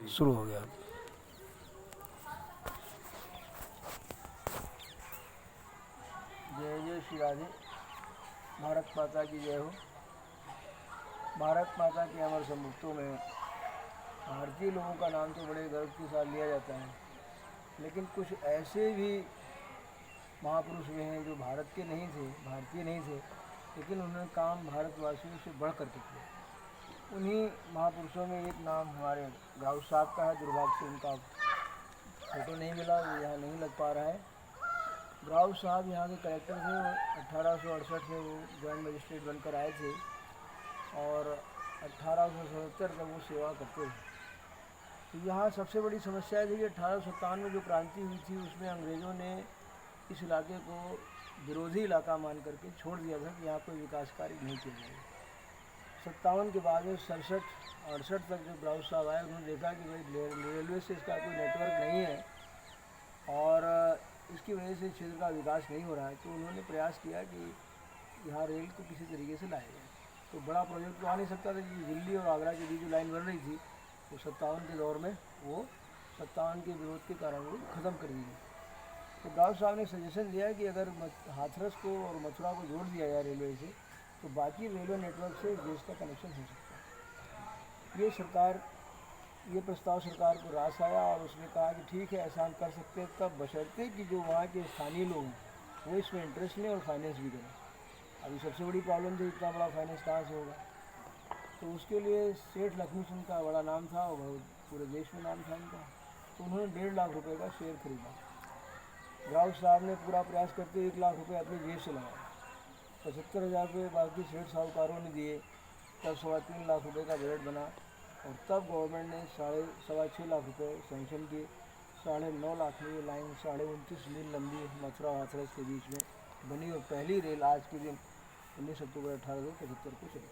शुरू हो गया। जय जय श्री राधे। भारत माता की जय हो। भारत माता के अमर समुद्रों में भारतीय लोगों का नाम तो बड़े गर्व के साथ लिया जाता है, लेकिन कुछ ऐसे भी महापुरुष हुए हैं जो भारत के नहीं थे, भारतीय नहीं थे, लेकिन उन्होंने काम भारतवासियों से बढ़ करके किया। उन्हीं महापुरुषों में एक नाम हमारे राव साहब का है। दुर्भाग्य से उनका फोटो नहीं मिला, वो यहाँ नहीं लग पा रहा है। राव साहब यहाँ के कलेक्टर थे। 1868 में वो जॉइंट मजिस्ट्रेट बनकर आए थे और 1877 तक वो सेवा करते थे। तो यहाँ सबसे बड़ी समस्या थी कि 1857 में जो क्रांति हुई थी उसमें अंग्रेज़ों ने इस इलाके को विरोधी इलाका मान करके छोड़ दिया था कि यहाँ कोई विकास कार्य नहीं किया जाएगा। 57 के बाद में 67-68 तक जब राव साहब आए, उन्होंने देखा कि भाई रेलवे से इसका कोई नेटवर्क नहीं है और इसकी वजह से क्षेत्र का विकास नहीं हो रहा है। तो उन्होंने प्रयास किया कि यहाँ रेल को किसी तरीके से लाया जाए। तो बड़ा प्रोजेक्ट तो आ नहीं सकता था कि दिल्ली और आगरा के बीच जो लाइन बन रही थी वो 57 के दौर में वो 57 के विरोध के कारण वो ख़त्म कर दी गई। तो राव साहब ने सजेशन दिया कि अगर हाथरस को और मथुरा को जोड़ दिया जाए रेलवे से तो बाकी रेलवे नेटवर्क से देश का कनेक्शन हो सकता है। ये प्रस्ताव सरकार को रास आया और उसने कहा कि ठीक है, ऐसा हम कर सकते हैं, तब बशर्ते कि जो वहाँ के स्थानीय लोग हैं वो इसमें इंटरेस्ट लें और फाइनेंस भी करें। अभी सबसे बड़ी प्रॉब्लम थी इतना बड़ा फाइनेंस कहाँ से होगा। तो उसके लिए सेठ लक्ष्मी सिंह का बड़ा नाम था और पूरे देश में नाम था उनका। तो उन्होंने 1.5 लाख रुपए का शेयर खरीदा। राव साहब ने पूरा प्रयास करते 1 लाख रुपये अपनी जेब से लगाया। 75,000 रुपये बाकी सेठ साहूकारों ने दिए। तब 3.25 लाख रुपये का बजट बना और तब गवर्नमेंट ने 6.5 लाख रुपये सैंक्शन किए। 9.5 लाख में ये लाइन 29.5 मील लंबी मथुरा और हाथरस के बीच में बनी और पहली रेल आज के दिन 19 अक्टूबर 1875 को चली।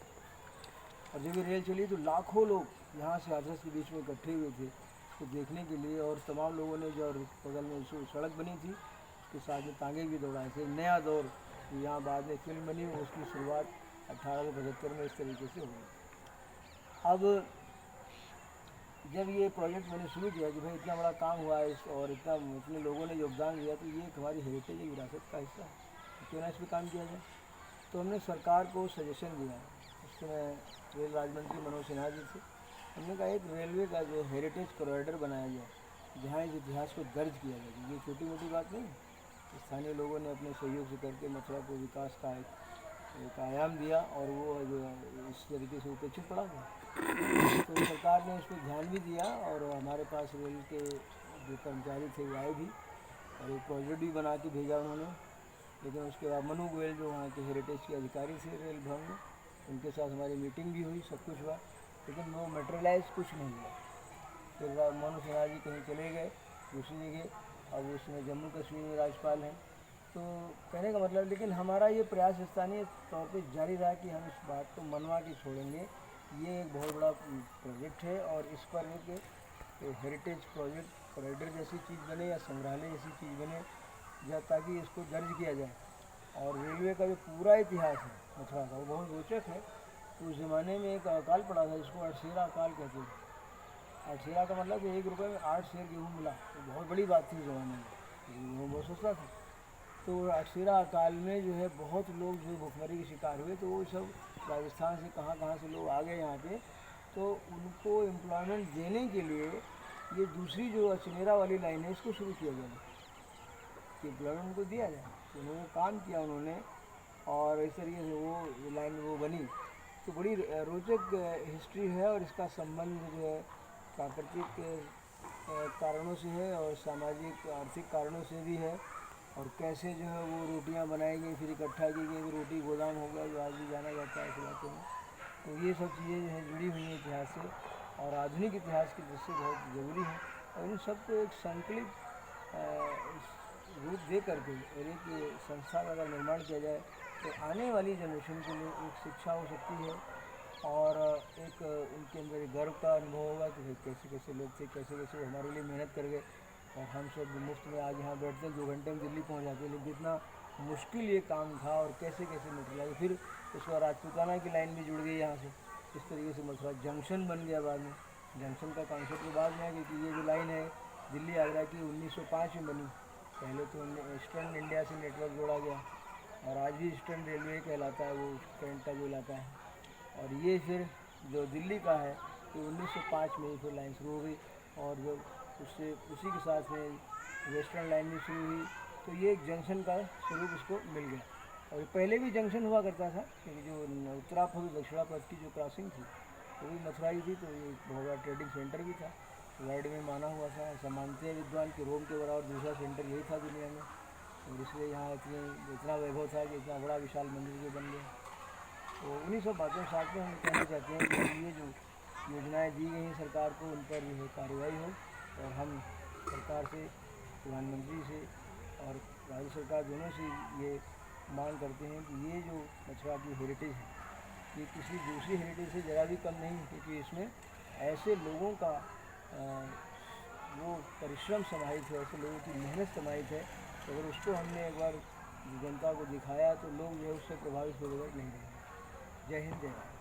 और जब ये रेल चली तो लाखों लोग यहाँ से हाथरस के बीच में इकट्ठे हुए थे उसको देखने के लिए। और तमाम लोगों ने जो बगल में सड़क बनी थी उसके साथ में तांगे भी दौड़ाए थे। नया दौर यहाँ बाद में फिल्म बनी, उसकी शुरुआत 1875 में इस तरीके से हुई। अब जब ये प्रोजेक्ट मैंने शुरू किया कि भाई इतना बड़ा काम हुआ है और इतने लोगों ने योगदान दिया, तो ये हमारी हेरिटेज विरासत का हिस्सा है, तो क्यों ना इस पर काम किया जाए। तो हमने सरकार को सजेशन दिया। उस समय रेल राज्य मंत्री मनोज सिन्हा जी थे। हमने कहा एक रेलवे का जो हेरिटेज कॉरिडोर बनाया जाए जहाँ इस इतिहास को दर्ज किया जाए। ये छोटी मोटी बात नहीं है। स्थानीय लोगों ने अपने सहयोग से करके मथुरा को विकास का एक आयाम दिया और वो जो इस तरीके से उपेक्षित पड़ा था। तो सरकार ने इस पर ध्यान भी दिया और हमारे पास रेल के जो कर्मचारी थे वो आए भी और एक प्रोजेक्ट भी बना के भेजा उन्होंने। लेकिन उसके बाद मनु गोयल जो वहाँ के हेरिटेज के अधिकारी थे रेल भवन में, उनके साथ हमारी मीटिंग भी हुई, सब कुछ हुआ, लेकिन वो मटेरियलाइज कुछ नहीं हुआ। फिर मनोज सिन्हा जी कहीं चले गए दूसरी जगह, अब उसमें जम्मू कश्मीर में राज्यपाल हैं। तो कहने का मतलब, लेकिन हमारा ये प्रयास स्थानीय तौर पे जारी रहा कि हम इस बात को मनवा के छोड़ेंगे। ये एक बहुत बड़ा प्रोजेक्ट है और इस पर एक हेरिटेज प्रोजेक्ट कॉरिडोर जैसी चीज़ बने या संग्रहालय जैसी चीज़ बने ताकि इसको दर्ज किया जाए। और रेलवे का जो पूरा इतिहास है मथुरा का वो बहुत रोचक है। तो उस ज़माने में एक अकाल पड़ा था जिसको अठसेरा अकाल कहते हैं। अठसेरा का मतलब कि 1 रुपये में 8 सेर गेहूँ मिला, तो बहुत बड़ी बात थी उस ज़माने में, गेहूँ बहुत सस्ता था। तो अठसेरा अकाल में जो है बहुत लोग जो भुखमरी के शिकार हुए, तो वो सब राजस्थान से कहाँ से लोग आ गए यहाँ पे। तो उनको एम्प्लॉयमेंट देने के लिए ये दूसरी जो अचनेरा वाली लाइन है इसको शुरू किया गया कि एम्प्लॉयमेंट उनको दिया जाए। तो उन्होंने काम किया उन्होंने और इस तरीके से वो लाइन वो बनी। तो बड़ी रोचक हिस्ट्री है और इसका संबंध जो है प्राकृतिक कारणों से है और सामाजिक आर्थिक कारणों से भी है। और कैसे जो है वो रोटियां बनाई गई, फिर इकट्ठा की गई, रोटी गोदाम हो गया जो आज भी जाना जाता है इस इलाके में। तो ये सब चीज़ें जो है जुड़ी हुई हैं इतिहास से और आधुनिक इतिहास की दृष्टि से बहुत ज़रूरी है। और इन सबको एक संकलित रूप दे करके और एक संस्था का अगर निर्माण किया जाए तो आने वाली जनरेशन के लिए एक शिक्षा हो सकती है और एक उनके अंदर गर्व का अनुभव होगा कि भाई कैसे कैसे लोग थे, कैसे कैसे वो हमारे लिए मेहनत कर गए और हम सब मुफ्त में आज यहाँ बैठते हैं, 2 घंटे में दिल्ली पहुँच जाते हैं। लेकिन कितना मुश्किल ये काम था और कैसे कैसे मटेरियल। फिर उसके बाद राजपूताना की लाइन भी जुड़ गई यहाँ से, इस तरीके से मथुरा जंक्शन बन गया बाद में। जंक्शन का कॉन्सेप्ट के बाद में है, क्योंकि ये जो लाइन है दिल्ली आगरा की 1905 में बनी। पहले तो ईस्टर्न इंडिया से नेटवर्क जोड़ा गया और आज भी ईस्टर्न रेलवे कहलाता है वो करंट का जो इलाका है। और ये फिर जो दिल्ली का है तो 1905 में ही फिर लाइन शुरू हो गई और जो उससे उसी के साथ में वेस्टर्न लाइन भी शुरू हुई। तो ये एक जंक्शन का स्वरूप इसको मिल गया। और पहले भी जंक्शन हुआ करता था, क्योंकि जो उत्तरापथ और दक्षिणापथ की जो क्रॉसिंग थी वो भी मथुरा ही थी, तो ये बहुत बड़ा ट्रेडिंग सेंटर भी था, वर्ल्ड में माना हुआ था। ऐसा मानते हैं विद्वान कि रोम के बराबर दूसरा सेंटर यही था दुनिया में, और इसलिए यहाँ इतना वैभव था कि इतना बड़ा विशाल मंदिर जो बन गया। तो उन्हीं सब बातों के साथ में हम कहना चाहते हैं कि ये जो योजनाएं दी गई हैं सरकार को, उन पर जो है कार्रवाई हो। और हम सरकार से, प्रधानमंत्री से और राज्य सरकार दोनों से ये मांग करते हैं कि ये जो मथुरा की हेरिटेज है ये किसी दूसरी हेरिटेज से ज़रा भी कम नहीं, क्योंकि इसमें ऐसे लोगों का वो परिश्रम समाहित है, ऐसे लोगों की मेहनत समाहित है। तो अगर उसको हमने एक बार जनता को दिखाया तो लोग जो है उससे प्रभावित होकर नहीं रहेंगे। जय हिंद, जय भारत।